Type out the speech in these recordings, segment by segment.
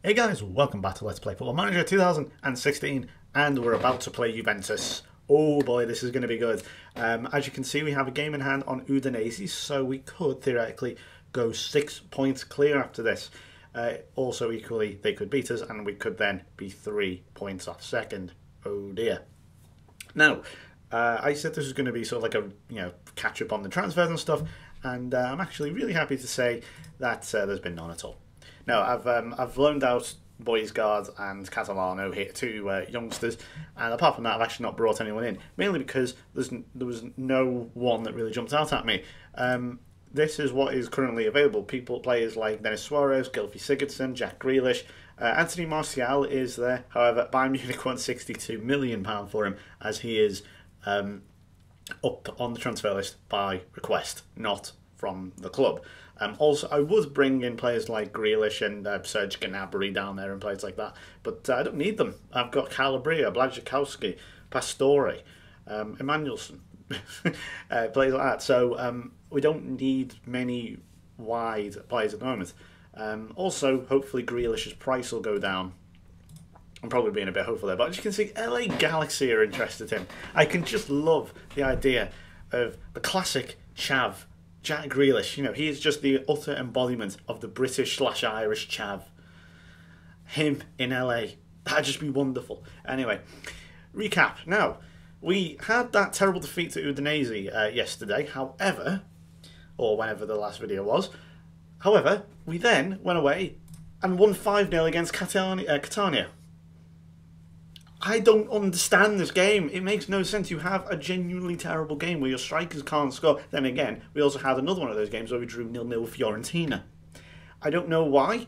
Hey guys, welcome back to Let's Play Football Manager 2016, and we're about to play Juventus. Oh boy, this is going to be good. As you can see, we have a game in hand on Udinese, so we could theoretically go 6 points clear after this. Also, equally, they could beat us, and we could then be 3 points off second. Oh dear. Now, I said this was going to be sort of like a catch up on the transfers and stuff, and I'm actually really happy to say that there's been none at all. No, I've loaned out Boysguard and Catalano here, two youngsters, and apart from that, I've actually not brought anyone in, mainly because there was no one that really jumped out at me. This is what is currently available. Players like Denis Suarez, Gylfi Sigurdsson, Jack Grealish, Anthony Martial is there. However, Bayern Munich want £62 million for him, as he is up on the transfer list by request, not from the club. Also, I would bring in players like Grealish and Serge Gnabry down there and players like that, but I don't need them. I've got Calabria, Blazikowski, Pastore, Emmanuelson, players like that. So we don't need many wide players at the moment. Also, hopefully Grealish's price will go down. I'm probably being a bit hopeful there, but as you can see, LA Galaxy are interested in. I can just love the idea of the classic chav, Jack Grealish. You know, he is just the utter embodiment of the British/Irish chav. Him in LA. That'd just be wonderful. Anyway, recap. Now, we had that terrible defeat to Udinese yesterday, however, or whenever the last video was. However, we then went away and won 5-0 against Catania. I don't understand this game. It makes no sense. You have a genuinely terrible game where your strikers can't score. Then again, we also had another one of those games where we drew 0-0 with Fiorentina. I don't know why.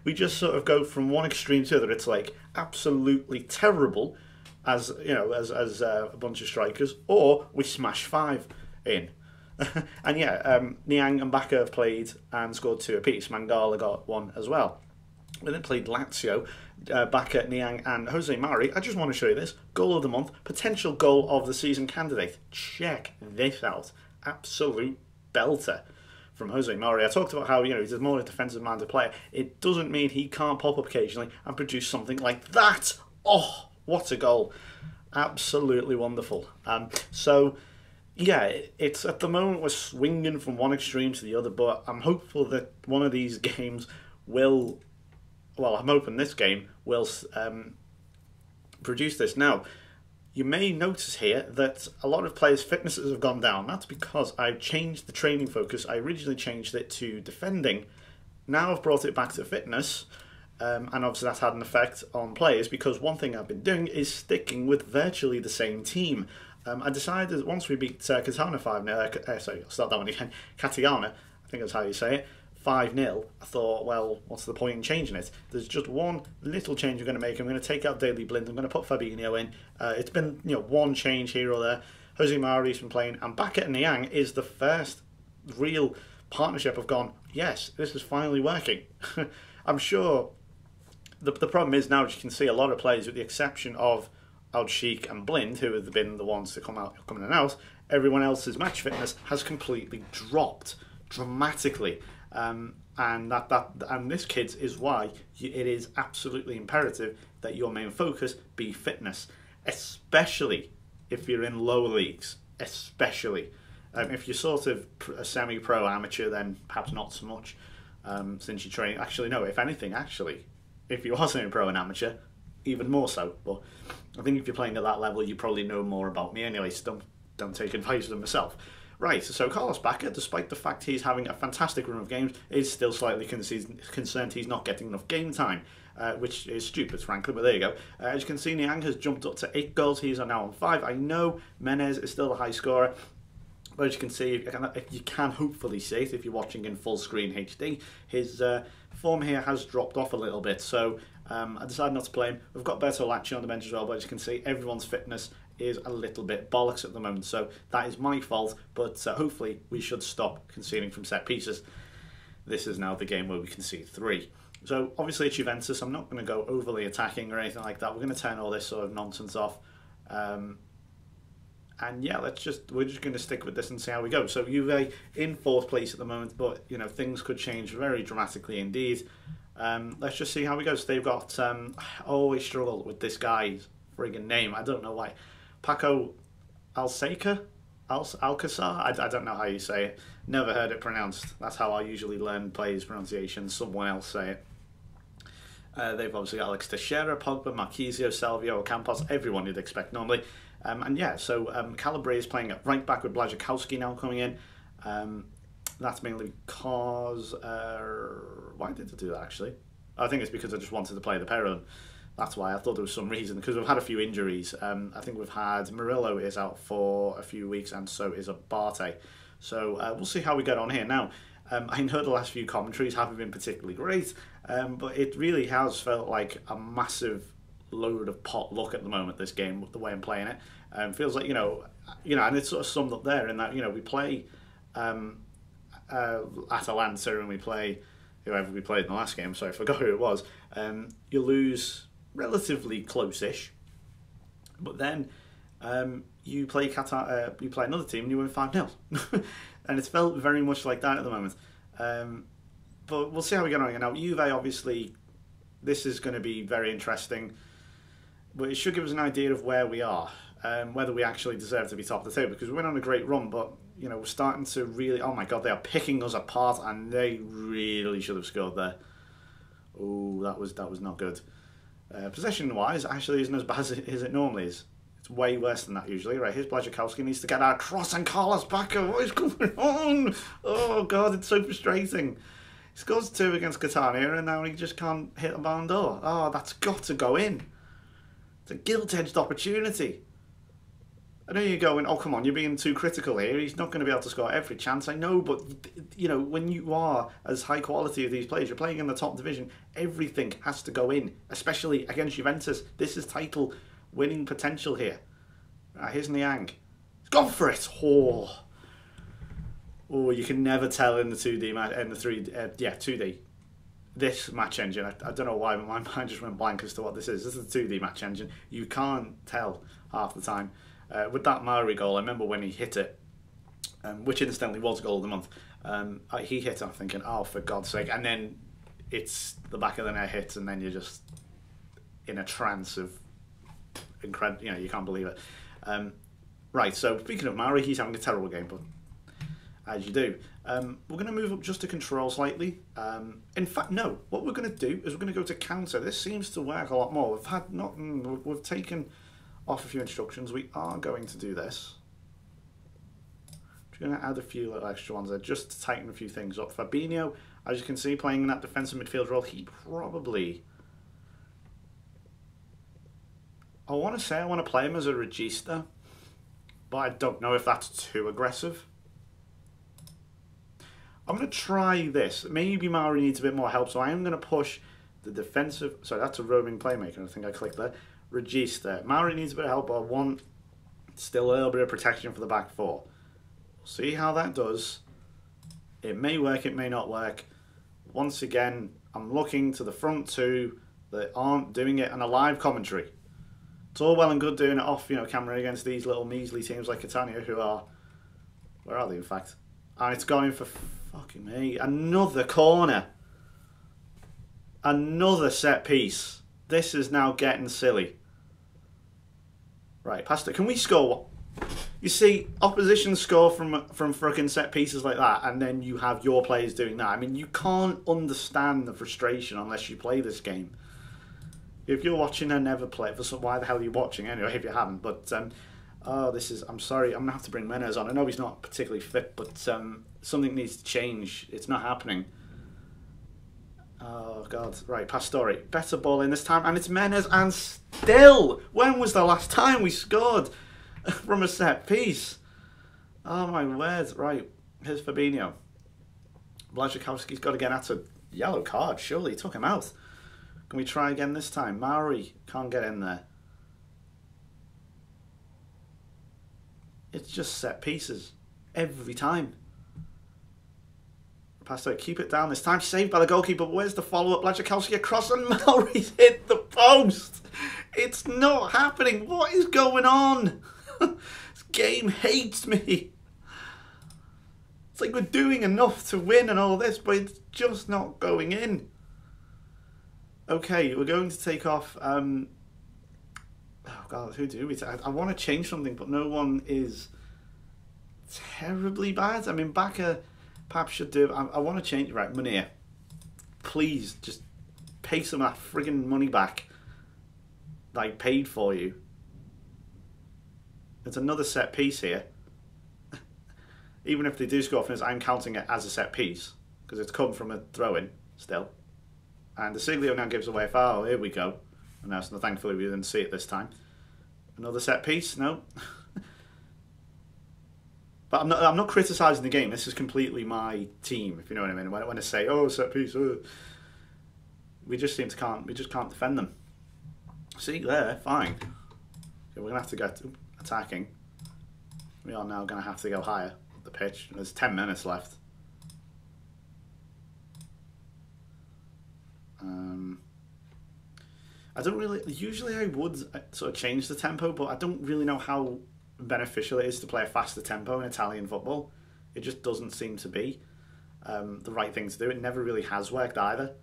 We just sort of go from one extreme to the other. It's like absolutely terrible as, you know, as a bunch of strikers, or we smash 5 in. And yeah, Niang and Baka have played and scored 2 apiece. Mangala got 1 as well. We then played Lazio, Baka, Niang and Jose Mari. I just want to show you this. Goal of the month, potential goal of the season candidate. Check this out. Absolute belter from Jose Mari. I talked about how, you know, he's more a defensive-minded player. It doesn't mean he can't pop up occasionally and produce something like that. Oh, what a goal. Absolutely wonderful. So, yeah, it's at the moment we're swinging from one extreme to the other, but I'm hopeful that one of these games will... Well, I'm hoping this game will produce this. Now, you may notice here that a lot of players' fitnesses have gone down. That's because I've changed the training focus. I originally changed it to defending. Now I've brought it back to fitness. And obviously that's had an effect on players, because one thing I've been doing is sticking with virtually the same team. I decided once we beat Catania 5-0, sorry, I'll start that one again, Catania, I think that's how you say it, 5-0, I thought, well, what's the point in changing it? There's just one little change I'm going to make. I'm going to take out Daley Blind. I'm going to put Fabinho in. It's been, you know, one change here or there. Jose Mari's been playing, and Baka and Niang is the first real partnership I've gone, yes, this is finally working. I'm sure the problem is now, as you can see, a lot of players, with the exception of Al-Sheikh and Blind, who have been the ones to come in and out, everyone else's match fitness has completely dropped dramatically. And this, kids, is why it is absolutely imperative that your main focus be fitness, especially if you're in lower leagues. Especially if you're sort of a semi-pro amateur, then perhaps not so much, since you're training. Actually, no. If anything, actually, if you are semi-pro and amateur, even more so. But I think if you're playing at that level, you probably know more about me anyway. So don't take advice from myself. Right, so Carlos Baka, despite the fact he's having a fantastic run of games, is still slightly concerned he's not getting enough game time, which is stupid, frankly, but there you go. As you can see, Niang has jumped up to 8 goals. He's now on 5. I know Menez is still the high scorer, but as you can see, you can hopefully see it if you're watching in full screen HD, his form here has dropped off a little bit, so I decided not to play him. We've got Bertolacci on the bench as well, but as you can see, everyone's fitness is a little bit bollocks at the moment, so that is my fault, but hopefully we should stop conceding from set pieces. This is now the game where we concede 3. So obviously it's Juventus. I'm not going to go overly attacking or anything like that. We're going to turn all this sort of nonsense off, and yeah, we're just going to stick with this and see how we go. So Juve in 4th place at the moment, but you know, things could change very dramatically indeed. Let's just see how it goes. They've got, I always struggle with this guy's friggin' name. I don't know why. Paco Alcacer? I don't know how you say it. Never heard it pronounced. That's how I usually learn players' pronunciation. Someone else say it. They've obviously got Alex Teixeira, Pogba, Marquisio, Salvio, Campos, everyone you'd expect normally. And yeah, so Calabria is playing at right back with Blazikowski now coming in. That's mainly because... why did they do that, actually? I think it's because I just wanted to play the pair of them. That's why. I thought there was some reason, because we've had a few injuries. I think we've had Murillo is out for a few weeks, and so is Abate. So we'll see how we get on here. Now, I know the last few commentaries haven't been particularly great, but it really has felt like a massive load of pot luck at the moment, this game, the way I'm playing it. Feels like, you know, and it's sort of summed up there in that, you know, we play Atalanta and we play whoever we played in the last game, so I forgot who it was. You lose relatively close-ish, but then you play you play another team and you win 5-0. And it's felt very much like that at the moment. But we'll see how we get on. Now, Juve, obviously, this is going to be very interesting, but it should give us an idea of where we are, whether we actually deserve to be top of the table, because we went on a great run, but you know, we're starting to really, oh my god, they are picking us apart, and they really should have scored there. Oh, that was not good. Possession-wise, actually isn't as bad as it normally is. It's way worse than that usually. Right, here's Blazikowski, needs to get our cross, and Carlos Bacca, what is going on? Oh god, it's so frustrating. He scores 2 against Catania, and now he just can't hit the barn door. Oh, that's got to go in. It's a gilt-edged opportunity. I know you're going, oh come on, you're being too critical here. He's not going to be able to score every chance. I know, but you know, when you are as high quality as these players, you're playing in the top division, everything has to go in, especially against Juventus. This is title winning potential here. Right, here's Niang. He's gone for it. Oh, you can never tell in the 2D match, in the 2D. This match engine, I don't know why, but my mind just went blank as to what this is. This is the 2D match engine. You can't tell half the time. With that Mauri goal, I remember when he hit it, which incidentally was goal of the month. He hit it, I'm thinking, oh, for God's sake. And then it's the back of the net hits, and then you're just in a trance of incredible, you know, you can't believe it. Right, so speaking of Mauri, he's having a terrible game, but as you do. We're going to move up just to control slightly. In fact, no, what we're going to do is we're going to go to counter. This seems to work a lot more. We've taken off a few instructions. We are going to do this. We're going to add a few little extra ones there just to tighten a few things up. Fabinho, as you can see, playing in that defensive midfield role, he probably... I want to say I want to play him as a regista, but I don't know if that's too aggressive. I'm going to try this. Maybe Mauri needs a bit more help, so I am going to push the defensive... Sorry, that's a roaming playmaker. I think I clicked there. Regista. Mauri needs a bit of help, but I want still a little bit of protection for the back four. We'll see how that does. It may work, it may not work. Once again, I'm looking to the front two that aren't doing it on a live commentary. It's all well and good doing it off, camera against these little measly teams like Catania, who are... Where are they, in fact? And it's going for... Fucking me. Another corner. Another set piece. This is now getting silly. Right, Pastor, can we score? You see, opposition score from frickin' set pieces like that, and then you have your players doing that. I mean, you can't understand the frustration unless you play this game. If you're watching and never play it, why the hell are you watching anyway if you haven't? But, oh, this is... I'm sorry, I'm going to have to bring Menez on. I know he's not particularly fit, but something needs to change. It's not happening. Oh, God. Right, Pastore. Better ball in this time, and it's Menez, and still! When was the last time we scored from a set piece? Oh, my word. Right, here's Fabinho. Blazikowski's got to get at a yellow card, surely. He took him out. Can we try again this time? Mauri can't get in there. It's just set pieces. Every time. Pastor, keep it down this time. Saved by the goalkeeper. But where's the follow-up? Blazikowski across and Mauri's hit the post. It's not happening. What is going on? This game hates me. It's like we're doing enough to win and all this, but it's just not going in. Okay, we're going to take off. Oh God, who do we? I want to change something, but no one is terribly bad. I mean, Baka perhaps should do. I want to change. Right, Munir, please just pay some of that friggin' money back that I paid for you. It's another set piece here. Even if they do score from this, I'm counting it as a set piece because it's come from a throw-in still. And the Siglio now gives away a foul. Here we go. And now, so thankfully we didn't see it this time. Another set piece? No. But I'm not criticising the game. This is completely my team, if you know what I mean. When I say, oh, set piece, we just can't defend them. See there, fine. Okay, we're gonna have to get attacking. We are now gonna have to go higher up the pitch. There's 10 minutes left. I don't really. Usually, I would sort of change the tempo, but I don't really know how beneficial it is to play a faster tempo in Italian football. It just doesn't seem to be the right thing to do. It never really has worked either.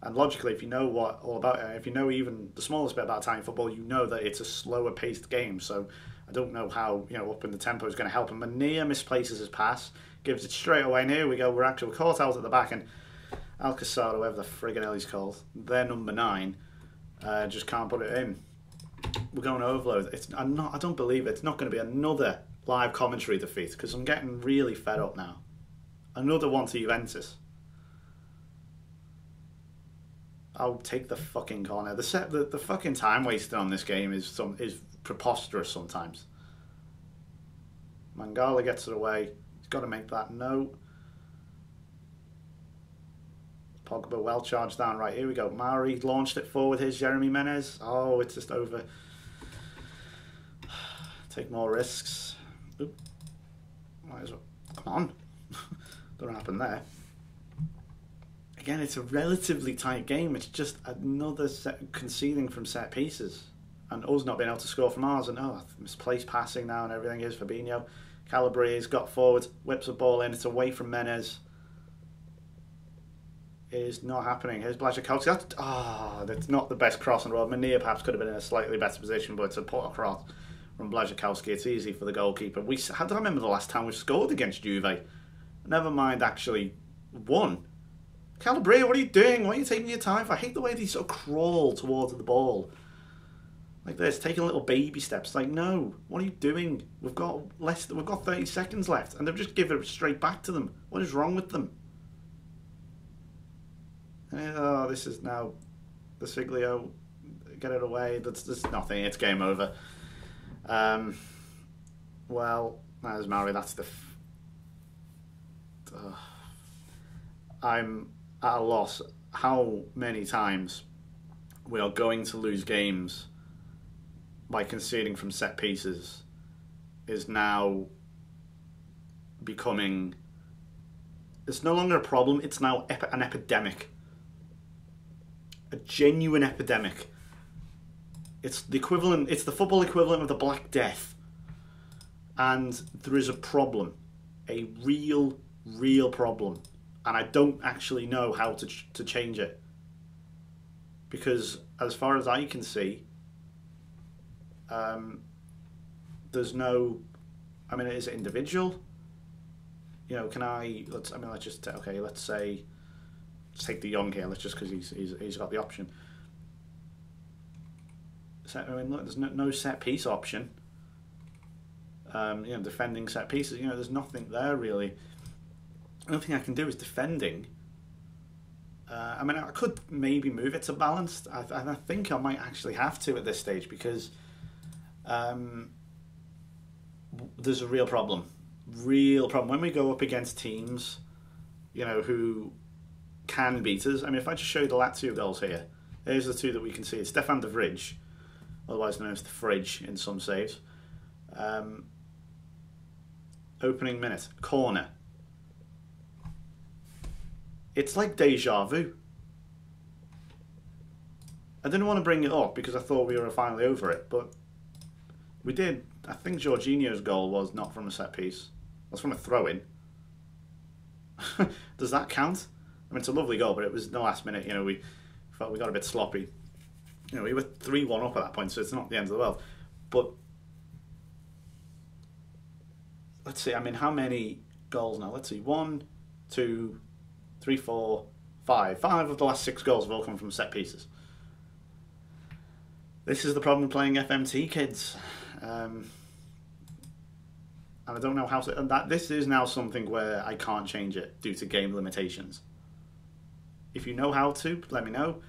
And logically, if you know what all about it, if you know even the smallest bit about Italian football, you know that it's a slower paced game. So I don't know how upping the tempo is going to help him. Mania misplaces his pass, gives it straight away, and here we go. We're actually caught out at the back, and Alcazar, whatever the friggin' hell he's called, their number 9, just can't put it in. We're going to overload. I don't believe it. It's not going to be another live commentary defeat because I'm getting really fed up now. Another one to Juventus. I'll take the fucking corner. The fucking time wasted on this game is preposterous sometimes. Mangala gets it away. He's got to make that note. Pogba well charged down. Right, here we go. Mauri launched it forward. Here's Jeremy Menez. Oh, it's just over. Take more risks. Oop. Might as well. Come on. Don't happen there. Again, it's a relatively tight game. It's just another conceding from set pieces. And us not being able to score from ours. And misplaced passing now and everything is Fabinho. Calabria's got forward, whips the ball in. It's away from Menez. It is not happening. Here's Blazikowski. That's not the best cross in the world. Mania perhaps could have been in a slightly better position, but it's a put across from Blazikowski. It's easy for the goalkeeper. I don't remember the last time we scored against Juve. Never mind actually won. Calabria, what are you doing? Why are you taking your time? I hate the way they sort of crawl towards the ball. Like this, taking little baby steps. Like, no, what are you doing? We've got 30 seconds left, and they've just given it straight back to them. What is wrong with them? Oh, this is now the Siglio. Get it away. That's nothing. It's game over. Well, there's Mauri. That's the. I'm at a loss. How many times we are going to lose games by conceding from set pieces is now becoming. It's no longer a problem. It's now an epidemic. A genuine epidemic. It's the equivalent. It's the football equivalent of the Black Death, and there is a problem, a real problem, and I don't actually know how to change it. Because as far as I can see, there's no. I mean, is it individual? Can I? Let's just okay. Let's say. Let's take the young here. Let's just because he's got the option. Look, there's no set piece option. Defending set pieces. There's nothing there really. The only thing I can do is defending. I could maybe move it to balanced. I think I might actually have to at this stage because there's a real problem. When we go up against teams, who can beat us. If I just show you the Lazio goals here, here's the two that we can see. It's Stefan de Vrij, otherwise known as the Fridge in some saves. Opening minute, corner. It's like deja vu. I didn't want to bring it up because I thought we were finally over it, but we did. I think Jorginho's goal was not from a set piece. It was from a throw-in. Does that count? It's a lovely goal, but it was in the last minute. We Felt we got a bit sloppy. You know, we were 3-1 up at that point, so it's not the end of the world. But let's see. I mean, how many goals now? Let's see. 1, 2, 3, 4, 5. 5 of the last 6 goals have all come from set pieces. This is the problem with playing FMT, kids. And I don't know how to... And this is now something where I can't change it due to game limitations. If you know how to, let me know.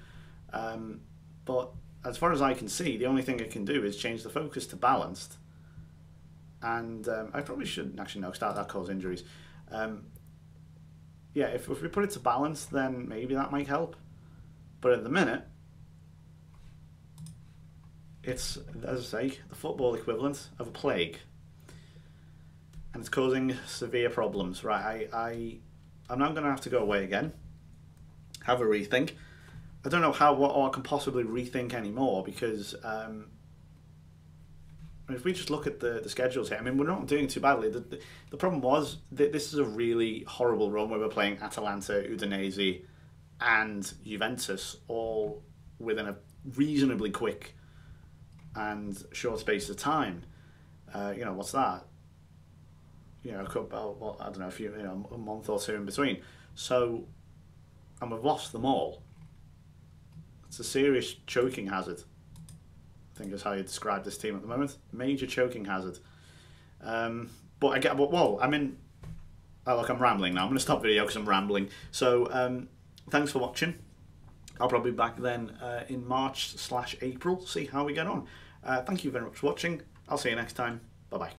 But as far as I can see, the only thing I can do is change the focus to balanced. And I probably shouldn't actually know, because that causes injuries. Yeah, if we put it to balanced, then maybe that might help. But at the minute, it's, as I say, the football equivalent of a plague. And it's causing severe problems. Right, I'm now going to have to go away again, have a rethink. I don't know what I can possibly rethink anymore, because if we just look at the schedules here, I mean, we're not doing too badly. The problem was that this is a really horrible run where we're playing Atalanta, Udinese and Juventus all within a reasonably quick and short space of time. You know, what's that? You know, well, I don't know, a month or two in between. So, and we've lost them all. It's a serious choking hazard, I think is how you describe this team at the moment. Major choking hazard. But I get, well, I mean, look, I'm rambling now. I'm going to stop video because I'm rambling. So, thanks for watching. I'll probably be back then in March/April, see how we get on. Thank you very much for watching. I'll see you next time. Bye-bye.